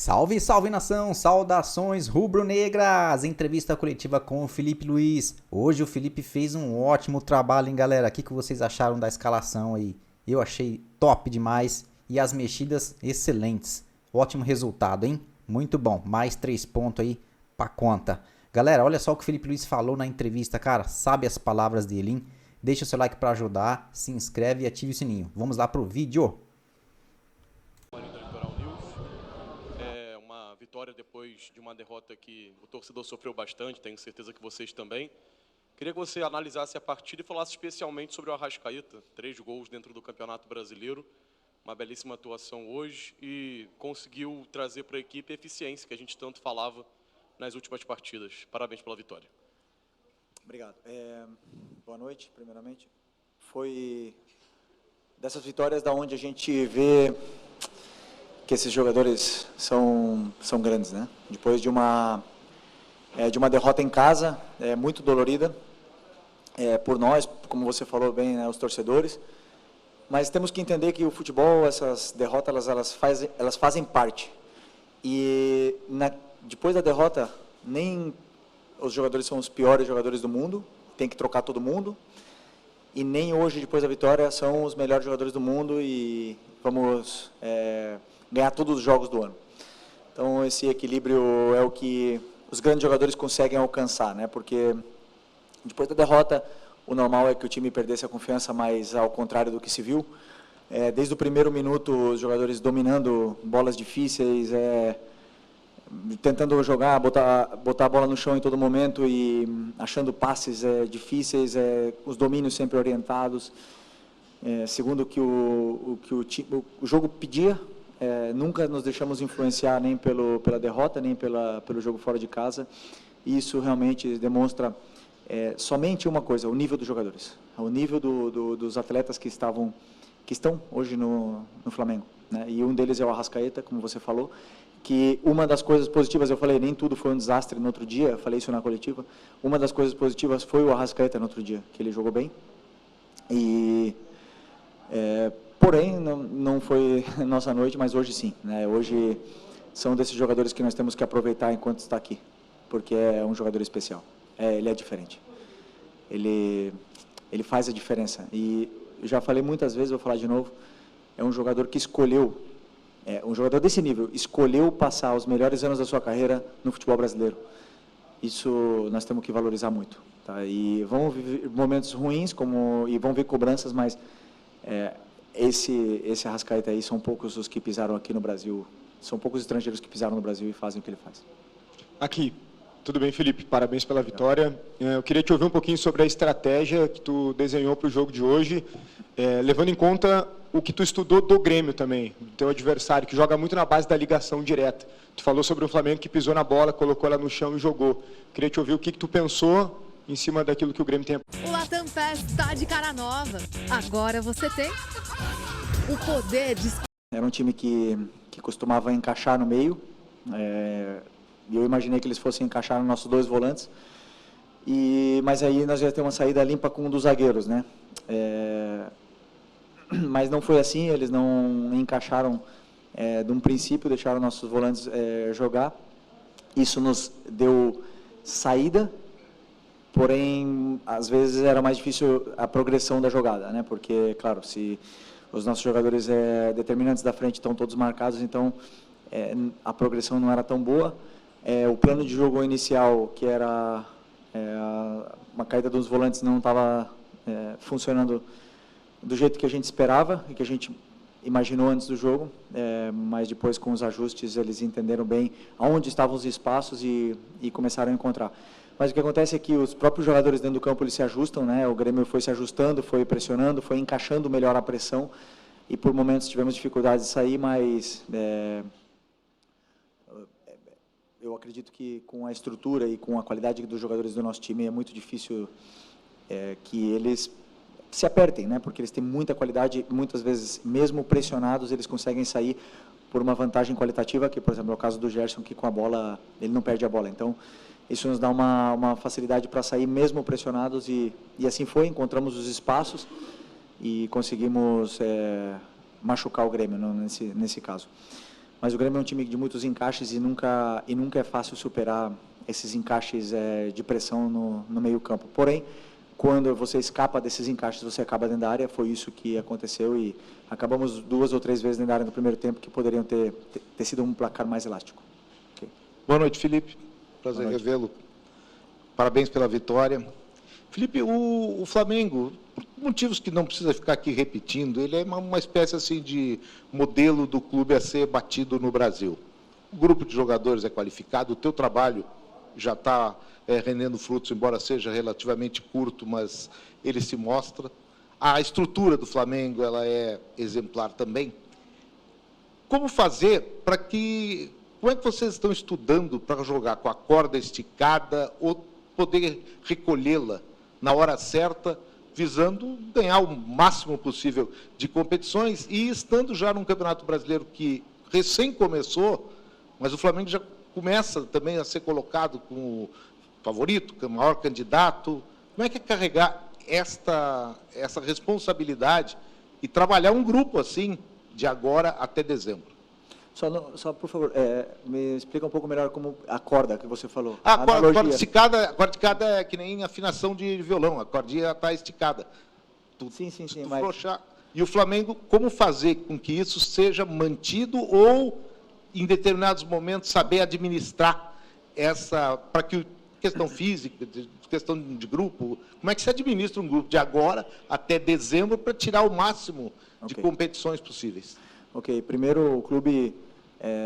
Salve, salve nação, saudações rubro-negras, entrevista coletiva com o Felipe Luiz. Hoje o Felipe fez um ótimo trabalho, hein, galera? O que vocês acharam da escalação aí? Eu achei top demais e as mexidas excelentes. Ótimo resultado, hein? Muito bom, mais 3 pontos aí pra conta. Galera, olha só o que o Felipe Luiz falou na entrevista, cara, sabe as palavras dele, hein? Deixa o seu like pra ajudar, se inscreve e ative o sininho. Vamos lá pro vídeo. Vitória depois de uma derrota que o torcedor sofreu bastante, tenho certeza que vocês também. Queria que você analisasse a partida e falasse especialmente sobre o Arrascaeta. 3 gols dentro do Campeonato Brasileiro, uma belíssima atuação hoje e conseguiu trazer para a equipe a eficiência que a gente tanto falava nas últimas partidas. Parabéns pela vitória. Obrigado. Boa noite, primeiramente. Foi dessas vitórias da onde a gente vê que esses jogadores são grandes, né? Depois de uma derrota em casa, muito dolorida, por nós, como você falou bem, né, os torcedores, mas temos que entender que o futebol, essas derrotas, elas fazem parte. E depois da derrota, nem os jogadores são os piores jogadores do mundo, tem que trocar todo mundo, e nem hoje, depois da vitória, são os melhores jogadores do mundo e vamos ganhar todos os jogos do ano. Então, esse equilíbrio é o que os grandes jogadores conseguem alcançar, né? Porque depois da derrota, o normal é que o time perdesse a confiança, mas ao contrário do que se viu, desde o primeiro minuto, os jogadores dominando bolas difíceis, tentando jogar, botar a bola no chão em todo momento e achando passes difíceis, os domínios sempre orientados, segundo o que o jogo pedia. Nunca nos deixamos influenciar nem pela derrota, nem pelo jogo fora de casa. E isso realmente demonstra somente uma coisa: o nível dos jogadores, o nível dos atletas que estão hoje no Flamengo, né? E um deles é o Arrascaeta, como você falou, que uma das coisas positivas, eu falei, nem tudo foi um desastre no outro dia, eu falei isso na coletiva, uma das coisas positivas foi o Arrascaeta no outro dia, que ele jogou bem. E porém, não foi nossa noite, mas hoje sim, né? Hoje são desses jogadores que nós temos que aproveitar enquanto está aqui, porque é um jogador especial. Ele é diferente. Ele faz a diferença. E eu já falei muitas vezes, vou falar de novo, é um jogador que escolheu, um jogador desse nível, escolheu passar os melhores anos da sua carreira no futebol brasileiro. Isso nós temos que valorizar muito. Tá? E vão viver momentos ruins, e vão ver cobranças, mas esse Arrascaeta aí são poucos os que pisaram aqui no Brasil, são poucos estrangeiros que pisaram no Brasil e fazem o que ele faz. Aqui, tudo bem, Felipe? Parabéns pela vitória. Eu queria te ouvir um pouquinho sobre a estratégia que tu desenhou para o jogo de hoje, levando em conta o que tu estudou do Grêmio também, do teu adversário, que joga muito na base da ligação direta. Tu falou sobre um Flamengo que pisou na bola, colocou ela no chão e jogou. Queria te ouvir o que tu pensou em cima daquilo que o Grêmio tem. O Latam Pass está de cara nova. Agora você tem o poder de... Era um time que costumava encaixar no meio, e eu imaginei que eles fossem encaixar nos nossos 2 volantes, mas aí nós ia ter uma saída limpa com um dos zagueiros, né? Mas não foi assim, eles não encaixaram de um princípio, deixaram nossos volantes jogar. Isso nos deu saída, porém, às vezes era mais difícil a progressão da jogada, né? Porque, claro, se os nossos jogadores determinantes da frente estão todos marcados, então a progressão não era tão boa. O plano de jogo inicial, que era uma caída dos volantes, não estava funcionando do jeito que a gente esperava e que a gente imaginou antes do jogo, mas depois, com os ajustes, eles entenderam bem aonde estavam os espaços e começaram a encontrar. Mas o que acontece é que os próprios jogadores dentro do campo eles se ajustam, né? O Grêmio foi se ajustando, foi pressionando, foi encaixando melhor a pressão e por momentos tivemos dificuldades de sair, mas eu acredito que com a estrutura e com a qualidade dos jogadores do nosso time é muito difícil que eles se apertem, né? Porque eles têm muita qualidade e muitas vezes, mesmo pressionados, eles conseguem sair por uma vantagem qualitativa, que, por exemplo, é o caso do Gerson, que com a bola, ele não perde a bola. Então, isso nos dá uma facilidade para sair mesmo pressionados e assim foi, encontramos os espaços e conseguimos machucar o Grêmio nesse caso. mas o Grêmio é um time de muitos encaixes e nunca é fácil superar esses encaixes de pressão no meio campo. Porém, quando você escapa desses encaixes, você acaba dentro da área. Foi isso que aconteceu e acabamos 2 ou 3 vezes dentro da área no primeiro tempo, que poderiam ter sido um placar mais elástico. Okay. Boa noite, Felipe. Prazer revê-lo. Parabéns pela vitória. Felipe, o Flamengo, por motivos que não precisa ficar aqui repetindo, ele é uma espécie assim de modelo do clube a ser batido no Brasil. O grupo de jogadores é qualificado, o teu trabalho já está rendendo frutos, embora seja relativamente curto, mas ele se mostra. A estrutura do Flamengo ela é exemplar também. Como fazer para que... Como é que vocês estão estudando para jogar com a corda esticada ou poder recolhê-la na hora certa, visando ganhar o máximo possível de competições e estando já num Campeonato Brasileiro que recém começou, mas o Flamengo já começa também a ser colocado como favorito, como maior candidato. Como é que é carregar essa responsabilidade e trabalhar um grupo assim, de agora até dezembro? Só por favor, me explica um pouco melhor como a corda que você falou. A corda esticada é que nem afinação de violão, a cordinha está esticada. Sim, mas... Flochar. E o Flamengo, como fazer com que isso seja mantido ou, em determinados momentos, saber administrar para que questão física, questão de grupo, como é que se administra um grupo de agora até dezembro para tirar o máximo de competições possíveis? Ok, primeiro o clube,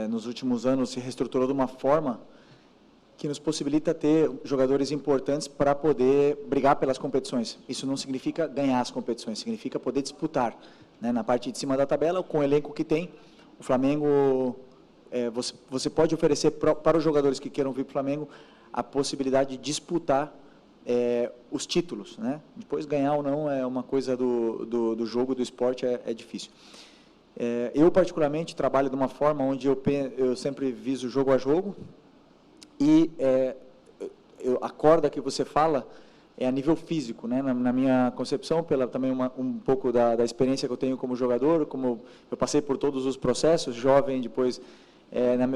nos últimos anos, se reestruturou de uma forma que nos possibilita ter jogadores importantes para poder brigar pelas competições. Isso não significa ganhar as competições, significa poder disputar, né? Na parte de cima da tabela, com o elenco que tem, o Flamengo, você pode oferecer para os jogadores que queiram vir para o Flamengo a possibilidade de disputar os títulos, né? Depois ganhar ou não é uma coisa do jogo, do esporte, é difícil. Eu, particularmente, trabalho de uma forma onde eu sempre viso jogo a jogo e a corda que você fala é a nível físico, né? Na minha concepção, também um pouco da experiência que eu tenho como jogador, como eu passei por todos os processos, jovem, depois,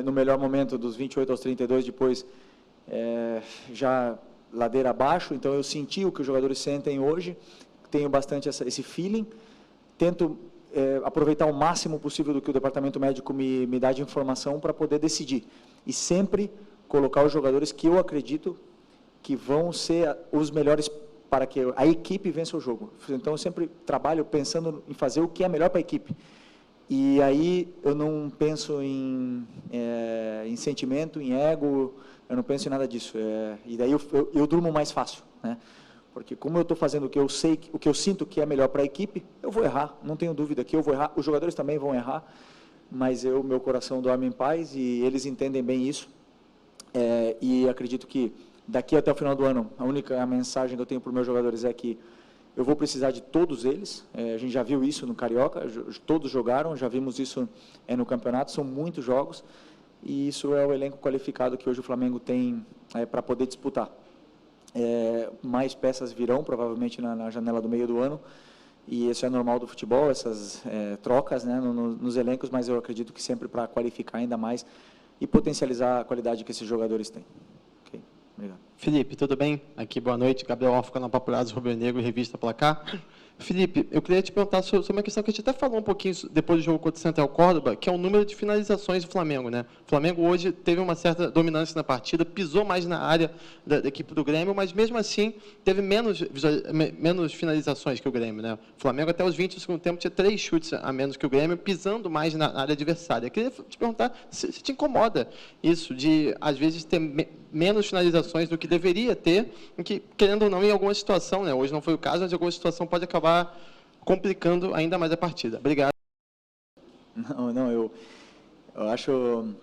no melhor momento, dos 28 aos 32, depois, já ladeira abaixo, então eu senti o que os jogadores sentem hoje, tenho bastante esse feeling, tento aproveitar o máximo possível do que o departamento médico me dá de informação para poder decidir. E sempre colocar os jogadores que eu acredito que vão ser os melhores para que a equipe vença o jogo. Então, eu sempre trabalho pensando em fazer o que é melhor para a equipe. E aí eu não penso em sentimento, em ego, eu não penso em nada disso. E daí eu durmo mais fácil, né? Porque como eu estou fazendo o que eu sei, o que eu sinto que é melhor para a equipe, eu vou errar, não tenho dúvida que eu vou errar, os jogadores também vão errar, mas meu coração dorme em paz e eles entendem bem isso. E acredito que daqui até o final do ano, a única mensagem que eu tenho para os meus jogadores é que eu vou precisar de todos eles. A gente já viu isso no Carioca, todos jogaram, já vimos isso no campeonato, são muitos jogos, e isso é o elenco qualificado que hoje o Flamengo tem para poder disputar. Mais peças virão, provavelmente, na janela do meio do ano, e isso é normal do futebol, essas trocas, né, nos elencos, mas eu acredito que sempre para qualificar ainda mais e potencializar a qualidade que esses jogadores têm. Ok, obrigado. Felipe, tudo bem? Aqui, boa noite. Gabriel Orff, canal Papulados, Rubro Negro, Revista Placar. Felipe, eu queria te perguntar sobre uma questão que a gente até falou um pouquinho depois do jogo contra o Central Córdoba, que é o número de finalizações do Flamengo, né? O Flamengo hoje teve uma certa dominância na partida, pisou mais na área da equipe do Grêmio, mas mesmo assim teve menos finalizações que o Grêmio, né? O Flamengo até os 20 do segundo tempo tinha 3 chutes a menos que o Grêmio, pisando mais na área adversária. Eu queria te perguntar se te incomoda isso, de às vezes ter menos finalizações do que deveria ter, que, querendo ou não, em alguma situação, né? Hoje não foi o caso, mas em alguma situação pode acabar complicando ainda mais a partida. Obrigado. Não, eu acho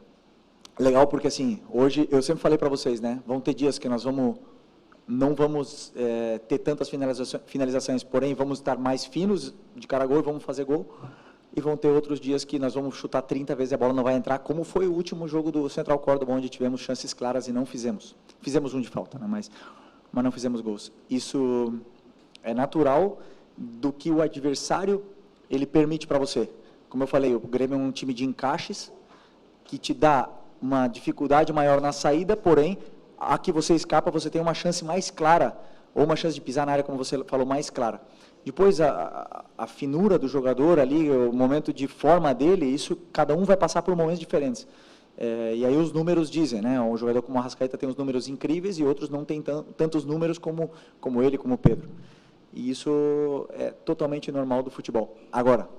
legal porque, assim, hoje, eu sempre falei para vocês, né, vão ter dias que nós não vamos ter tantas finalizações, porém vamos estar mais finos de cara a gol e vamos fazer gol, e vão ter outros dias que nós vamos chutar 30 vezes e a bola não vai entrar, como foi o último jogo do Central Córdoba, onde tivemos chances claras e não fizemos. Fizemos um de falta, né, mas não fizemos gols. Isso é natural do que o adversário ele permite para você. Como eu falei, o Grêmio é um time de encaixes, que te dá uma dificuldade maior na saída, porém, a que você escapa, você tem uma chance mais clara, ou uma chance de pisar na área, como você falou, mais clara. Depois, a finura do jogador ali, o momento de forma dele, isso, cada um vai passar por momentos diferentes. E aí os números dizem, né? Um jogador como o Arrascaeta tem uns números incríveis e outros não tem tantos números como ele, como o Pedro. E isso é totalmente normal do futebol. Agora,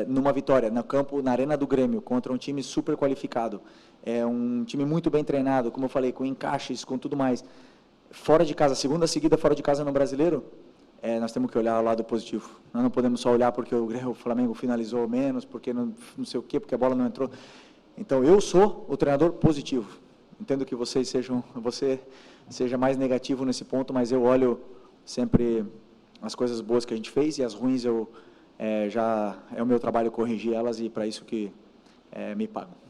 numa vitória no campo, na arena do Grêmio, contra um time super qualificado, um time muito bem treinado, como eu falei, com encaixes, com tudo mais, fora de casa, segunda seguida fora de casa no Brasileiro, nós temos que olhar o lado positivo. Nós não podemos só olhar porque o Flamengo finalizou menos, porque não sei o quê, porque a bola não entrou. Então, eu sou o treinador positivo. Entendo que você seja mais negativo nesse ponto, mas eu olho sempre as coisas boas que a gente fez e as ruins já é o meu trabalho corrigir elas e para isso que me pagam.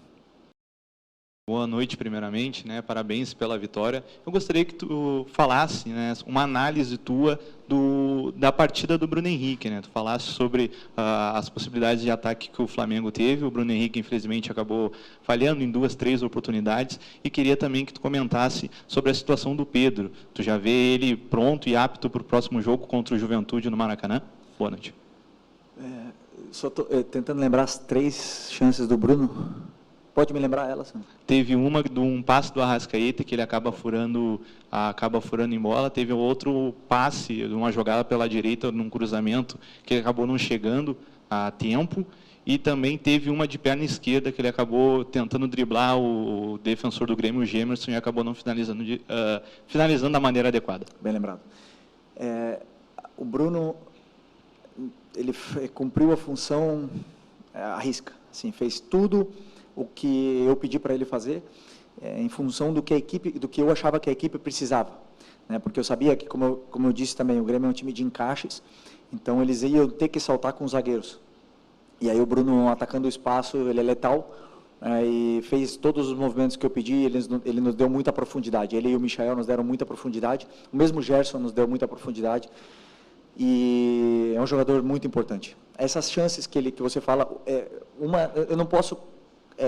Boa noite, primeiramente, né? Parabéns pela vitória. Eu gostaria que tu falasse, né, uma análise tua da partida do Bruno Henrique, né? Tu falasse sobre as possibilidades de ataque que o Flamengo teve. O Bruno Henrique, infelizmente, acabou falhando em 2, 3 oportunidades. E queria também que tu comentasse sobre a situação do Pedro. Tu já vê ele pronto e apto para o próximo jogo contra o Juventude no Maracanã? Boa noite. Só estou tentando lembrar as 3 chances do Bruno. Pode me lembrar elas? Teve uma de um passe do Arrascaeta, que ele acaba furando em bola. Teve outro passe, de uma jogada pela direita, num cruzamento, que ele acabou não chegando a tempo. E também teve uma de perna esquerda, que ele acabou tentando driblar o defensor do Grêmio, o Gemerson, e acabou não finalizando da maneira adequada. Bem lembrado. O Bruno, ele cumpriu a função à risca. Assim, fez tudo o que eu pedi para ele fazer, em função do que eu achava que a equipe precisava, né? Porque eu sabia que, como eu disse também, o Grêmio é um time de encaixes, então eles iam ter que saltar com os zagueiros. E aí o Bruno, atacando o espaço, ele é letal, e fez todos os movimentos que eu pedi, ele nos deu muita profundidade. Ele e o Michael nos deram muita profundidade, o mesmo Gerson nos deu muita profundidade, e é um jogador muito importante. Essas chances que você fala, eu não posso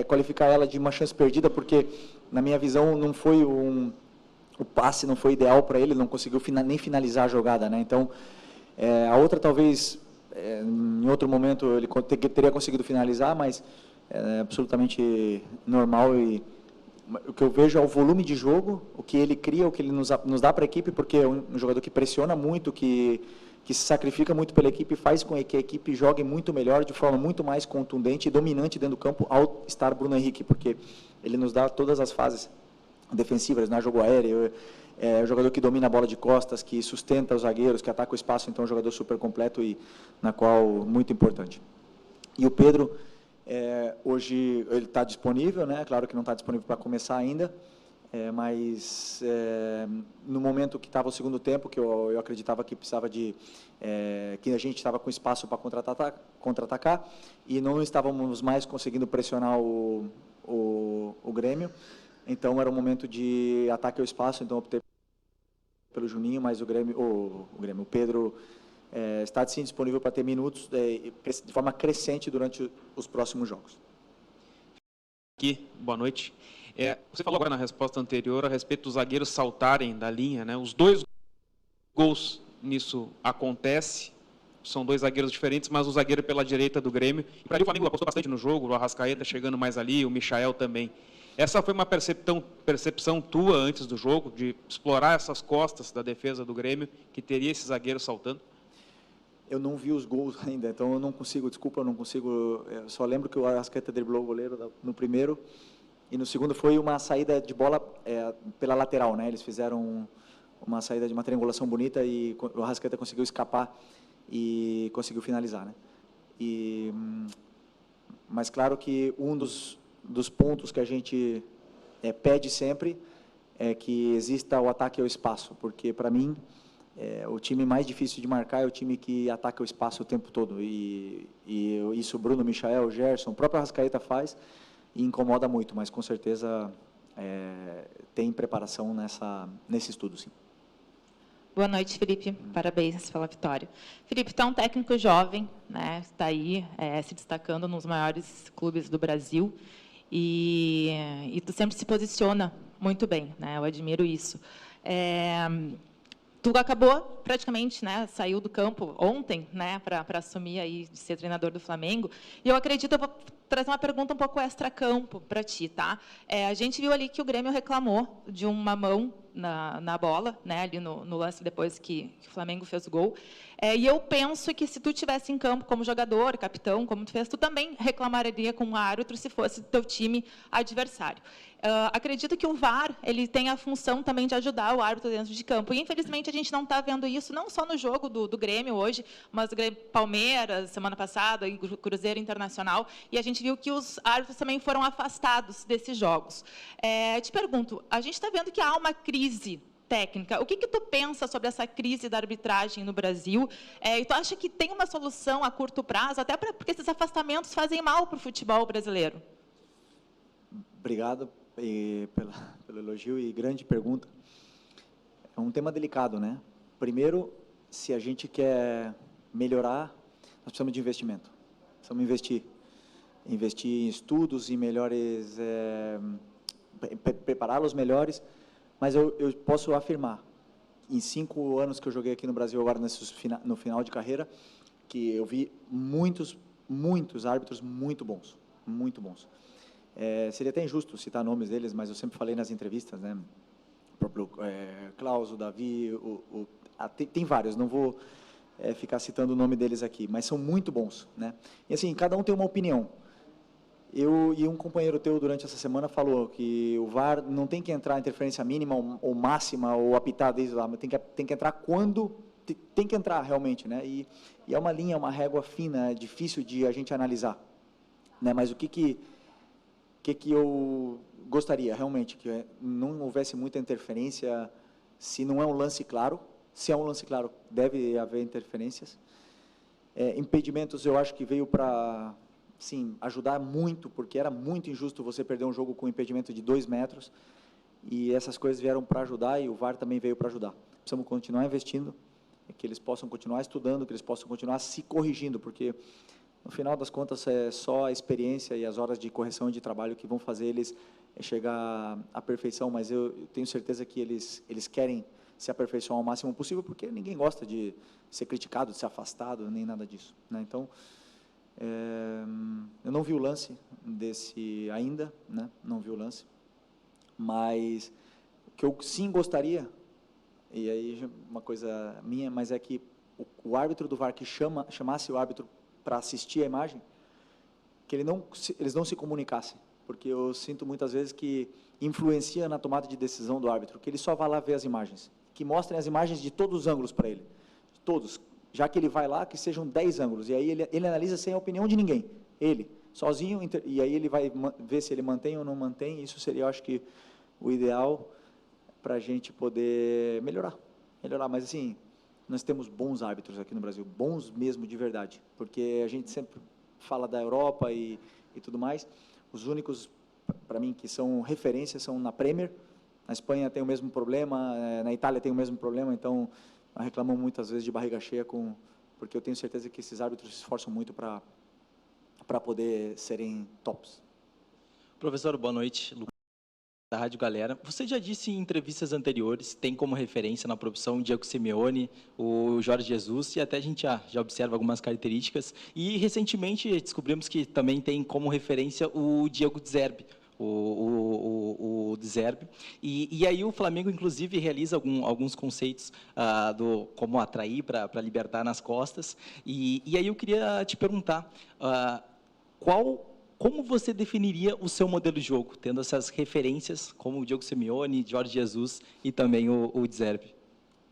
qualificar ela de uma chance perdida, porque, na minha visão, não foi o passe não foi ideal para ele, não conseguiu nem finalizar a jogada, né? Então, a outra, talvez, em outro momento, ele teria conseguido finalizar, mas é absolutamente normal. E o que eu vejo é o volume de jogo, o que ele cria, o que ele nos dá para a equipe, porque é um jogador que pressiona muito, que se sacrifica muito pela equipe e faz com que a equipe jogue muito melhor, de forma muito mais contundente e dominante dentro do campo ao estar Bruno Henrique, porque ele nos dá todas as fases defensivas, né? Jogo aéreo, é um jogador que domina a bola de costas, que sustenta os zagueiros, que ataca o espaço, então é um jogador super completo e na qual muito importante. E o Pedro, hoje ele está disponível, né? Claro que não está disponível para começar ainda, mas no momento que estava o segundo tempo, que eu acreditava que precisava que a gente estava com espaço para contra-atacar e não estávamos mais conseguindo pressionar o Grêmio, então era um momento de ataque ao espaço, então optei pelo Juninho, mas o Pedro está sim disponível para ter minutos de forma crescente durante os próximos jogos. Aqui, boa noite. Você falou agora na resposta anterior a respeito dos zagueiros saltarem da linha, né? Os 2 gols nisso acontece, são 2 zagueiros diferentes, mas o zagueiro pela direita do Grêmio. E para mim o Flamengo apostou bastante no jogo, o Arrascaeta chegando mais ali, o Michael também. Essa foi uma percepção tua antes do jogo, de explorar essas costas da defesa do Grêmio, que teria esse zagueiro saltando? Eu não vi os gols ainda, então eu não consigo, eu só lembro que o Arrascaeta driblou o goleiro no primeiro, e no segundo foi uma saída de bola pela lateral, né? Eles fizeram uma saída de uma triangulação bonita e o Arrascaeta conseguiu escapar e conseguiu finalizar, né? Mas claro que um dos pontos que a gente pede sempre é que exista o ataque ao espaço, porque para mim o time mais difícil de marcar é o time que ataca o espaço o tempo todo, e isso o Bruno, Michael, Gerson, o próprio Arrascaeta faz e incomoda muito, mas com certeza tem preparação nesse estudo, sim. Boa noite, Felipe. Parabéns pela vitória. Felipe, tu é um técnico jovem, né? Está aí se destacando nos maiores clubes do Brasil. e tu sempre se posiciona muito bem, né? Eu admiro isso. Tu acabou praticamente, né, saiu do campo ontem, né, para assumir aí de ser treinador do Flamengo. E eu acredito, eu vou trazer uma pergunta um pouco extra-campo para ti, tá? A gente viu ali que o Grêmio reclamou de uma mão na bola, né, ali no lance depois que o Flamengo fez o gol. E eu penso que se tu tivesse em campo como jogador, capitão, como tu fez, tu também reclamaria com o árbitro se fosse teu time adversário. Acredito que o VAR ele tem a função também de ajudar o árbitro dentro de campo. E, infelizmente, a gente não está vendo isso, não só no jogo do Grêmio hoje, mas do Grêmio Palmeiras, semana passada, e Cruzeiro Internacional. E a gente viu que os árbitros também foram afastados desses jogos. Te pergunto, a gente está vendo que há uma crise técnica. O que tu pensa sobre essa crise da arbitragem no Brasil? E tu acha que tem uma solução a curto prazo, até porque esses afastamentos fazem mal para o futebol brasileiro? Obrigado pelo elogio e grande pergunta. É um tema delicado, né? Primeiro, se a gente quer melhorar, nós precisamos de investimento. Precisamos investir em estudos, em melhores, prepará-los melhores. Mas eu posso afirmar, em 5 anos que eu joguei aqui no Brasil, agora no final de carreira, que eu vi muitos árbitros muito bons, muito bons. Seria até injusto citar nomes deles, mas eu sempre falei nas entrevistas, né? O próprio Klaus, o Davi, tem vários, não vou ficar citando o nome deles aqui, mas são muito bons, né? E assim, cada um tem uma opinião. E um companheiro teu durante essa semana falou que o VAR não tem que entrar interferência mínima ou máxima ou apitar desde lá, mas tem que entrar quando tem que entrar realmente, né? E é uma linha, uma régua fina, é difícil de a gente analisar, né? Mas o que eu gostaria realmente que não houvesse muita interferência, se não é um lance claro. Se é um lance claro, deve haver interferências. Impedimentos, eu acho que veio para, sim, ajudar muito, porque era muito injusto você perder um jogo com um impedimento de 2 metros, e essas coisas vieram para ajudar, e o VAR também veio para ajudar. Precisamos continuar investindo, que eles possam continuar estudando, que eles possam continuar se corrigindo, porque, no final das contas, é só a experiência e as horas de correção e de trabalho que vão fazer eles chegar à perfeição, mas eu tenho certeza que eles querem se aperfeiçoar ao máximo possível, porque ninguém gosta de ser criticado, de ser afastado, nem nada disso, né? Então, eu não vi o lance desse ainda, né? Não vi o lance, mas o que eu sim gostaria, e aí uma coisa minha, mas é que o árbitro do VAR que chamasse o árbitro para assistir a imagem, que eles não se comunicassem, porque eu sinto muitas vezes que influencia na tomada de decisão do árbitro, que ele só vai lá ver as imagens, que mostrem as imagens de todos os ângulos para ele, de todos, já que ele vai lá, que sejam 10 ângulos, e aí ele analisa sem a opinião de ninguém, ele, sozinho, e aí ele vai ver se ele mantém ou não mantém. Isso seria, eu acho que, o ideal para a gente poder melhorar, mas assim, nós temos bons árbitros aqui no Brasil, bons mesmo, de verdade, porque a gente sempre fala da Europa e tudo mais. Os únicos, para mim, que são referências são na Premier. Na Espanha tem o mesmo problema, na Itália tem o mesmo problema, então reclamam muitas vezes de barriga cheia, porque eu tenho certeza que esses árbitros se esforçam muito para poder serem tops. Professor, boa noite. Lucas, da Rádio Galera. Você já disse em entrevistas anteriores, tem como referência na profissão o Diego Simeone, o Jorge Jesus, e até a gente já observa algumas características. E, recentemente, descobrimos que também tem como referência o Diego De Zerbi, o De Zerbi. E aí o Flamengo, inclusive, realiza alguns conceitos como atrair para libertar nas costas. E aí eu queria te perguntar, como você definiria o seu modelo de jogo, tendo essas referências como o Diego Simeone, Jorge Jesus e também o De Zerbi?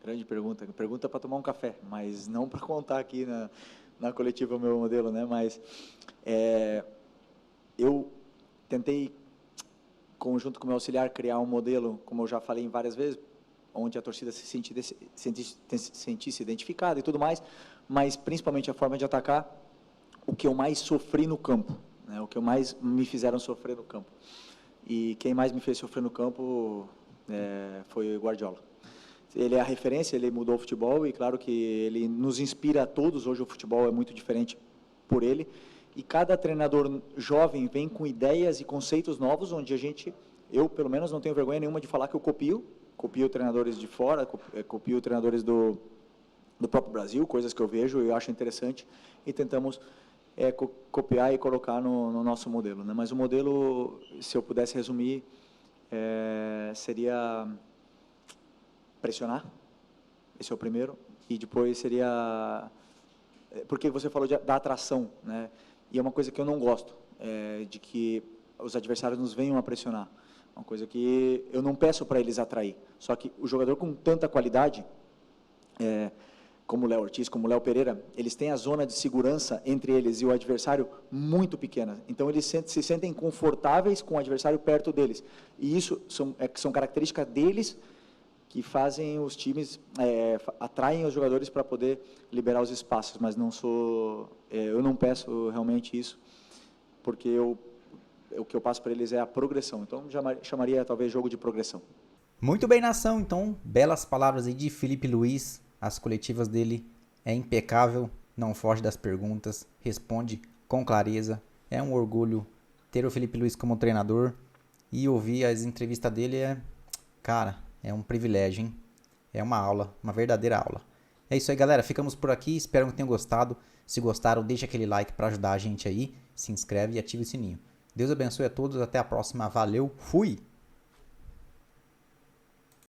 Grande pergunta. Pergunta para tomar um café, mas não para contar aqui na coletiva o meu modelo, né? Mas eu tentei, junto com o meu auxiliar, criar um modelo, como eu já falei várias vezes, onde a torcida se sentisse identificada e tudo mais, mas principalmente a forma de atacar o que eu mais sofri no campo, né? O que mais me fizeram sofrer no campo. E quem mais me fez sofrer no campo foi o Guardiola. Ele é a referência, ele mudou o futebol, e claro que ele nos inspira a todos. Hoje o futebol é muito diferente por ele, e cada treinador jovem vem com ideias e conceitos novos, onde eu pelo menos não tenho vergonha nenhuma de falar que eu copio treinadores de fora, copio treinadores do próprio Brasil, coisas que eu vejo e eu acho interessante, e tentamos copiar e colocar no nosso modelo, né? Mas o modelo, se eu pudesse resumir, seria pressionar, esse é o primeiro, e depois seria, porque você falou da atração, né? E é uma coisa que eu não gosto, de que os adversários nos venham a pressionar, uma coisa que eu não peço para eles atrair, só que o jogador com tanta qualidade, como o Léo Ortiz, como o Léo Pereira, eles têm a zona de segurança entre eles e o adversário muito pequena. Então, eles se sentem confortáveis com o adversário perto deles. E isso são características deles que fazem os times, atraem os jogadores para poder liberar os espaços. Mas eu não peço realmente isso, porque o que eu passo para eles é a progressão. Então, chamaria talvez jogo de progressão. Muito bem, nação. Então, belas palavras aí de Filipe Luís. As coletivas dele é impecável, não foge das perguntas, responde com clareza. É um orgulho ter o Filipe Luís como treinador e ouvir as entrevistas dele é um privilégio, hein? É uma aula, uma verdadeira aula. É isso aí, galera. Ficamos por aqui. Espero que tenham gostado. Se gostaram, deixa aquele like para ajudar a gente aí. Se inscreve e ativa o sininho. Deus abençoe a todos. Até a próxima. Valeu. Fui!